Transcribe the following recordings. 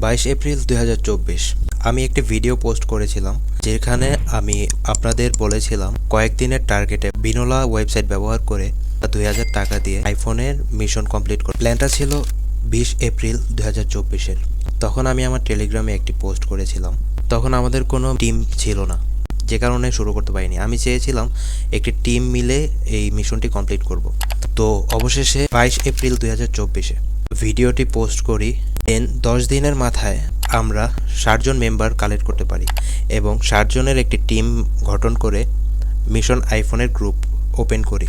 22 April 2024 আমি একটি video post করেছিলাম যেখানে আমি আপনাদের বলেছিলাম কয়েকদিনের টার্গেটে বিনোলা ওয়েবসাইট ব্যবহার করে 2000 টাকা দিয়ে আইফোনের মিশন কমপ্লিট করে প্ল্যানটা ছিল 20 এপ্রিল 2024-এর। তখন আমি আমার টেলিগ্রামে একটি পোস্ট করেছিলাম। তখন আমাদের কোনো টিম ছিল না, যে কারণে শুরু করতে পারিনি। আমি চেয়েছিলাম একটি টিম মিলে এই মিশনটি কমপ্লিট করব। তো অবশেষে 22 এপ্রিল 2024-এ ভিডিওটি পোস্ট করি। 10 দিনের মাথায় আমরা 60 জন মেম্বার কালেক্ট করতে পারি এবং 60 জনের একটি টিম গঠন করে মিশন আইফোনের গ্রুপ ওপেন করি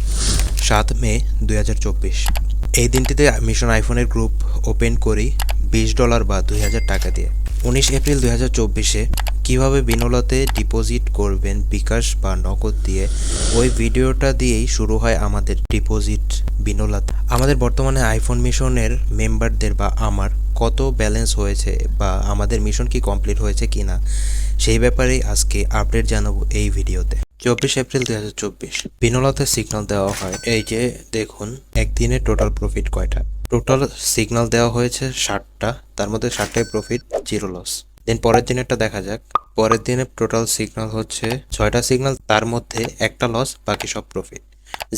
7 মে 2024। এই দিনটিতে মিশন আইফোনের গ্রুপ ওপেন করি $20 বা 2000 টাকা দিয়ে। 19 এপ্রিল 2024-এ কীভাবে বিনোলাতে ডিপোজিট করবেন বিকাশ বা নগদ দিয়ে, ওই ভিডিওটা দিয়েই শুরু হয় আমাদের ডিপোজিট বিনোলাতে। আমাদের বর্তমানে আইফোন মিশনের মেম্বারদের বা আমার কত ব্যালেন্স হয়েছে বা আমাদের মিশন কি কমপ্লিট হয়েছে কিনা সেই ব্যাপারেই আজকে আপডেট জানাবো এই ভিডিওতে। 24 এপ্রিল 2024 বিনোলাতে সিগন্যাল দেওয়া হয়। এই যে দেখুন একদিনে টোটাল প্রফিট কয়টা। টোটাল সিগন্যাল দেওয়া হয়েছে 60টা, তার মধ্যে 60টাই প্রফিট, 0 লস। দেন পরের দিনেরটা দেখা যাক। পরের দিনে টোটাল সিগন্যাল হচ্ছে 6টা সিগন্যাল, তার মধ্যে একটা লস, বাকি সব প্রফিট।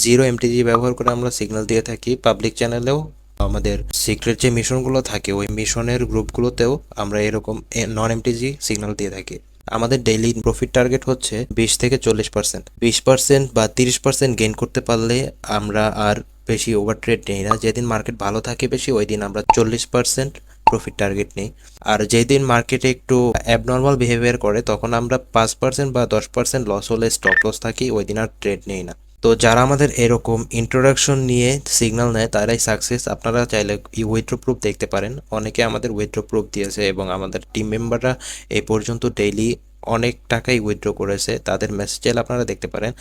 0 MTG ব্যবহার করে আমরা সিগন্যাল দিয়ে থাকি। পাবলিক চ্যানেলেও আমাদের সিক্রেট যে মিশনগুলো থাকে ওই মিশনের গ্রুপগুলোতেও আমরা এরকম নন MTG সিগন্যাল দিয়ে থাকি। আমাদের ডেইলি প্রফিট টার্গেট হচ্ছে 20 থেকে 40%। 20% বা 30% গেইন করতে পারলে আমরা আর বেশি ওভার ট্রেড নেই না। যেদিন মার্কেট ভালো থাকে বেশি, ওই দিন আমরা 40% প্রফিট টার্গেট নেই। আর যেদিন মার্কেটে একটু অ্যাবনর্মাল বিহেভিয়ার করে তখন আমরা 5% বা 10% লস হলে স্টপ লস থাকি, ওই দিন আর ট্রেড নেই না। তো যারা আমাদের এরকম ইন্ট্রোডাকশন নিয়ে সিগন্যাল নেয় তারাই সাকসেস। আপনারা চাইলে উইথড্র প্রুফ দেখতে পারেন। অনেকে আমাদের উইথড্র প্রুফ দিয়েছে এবং আমাদের টিম মেম্বাররা এই পর্যন্ত ডেইলি অনেক টাকাই উইথড্র করেছে। তাদের মেসেজ চাইলে আপনারা দেখতে পারেন।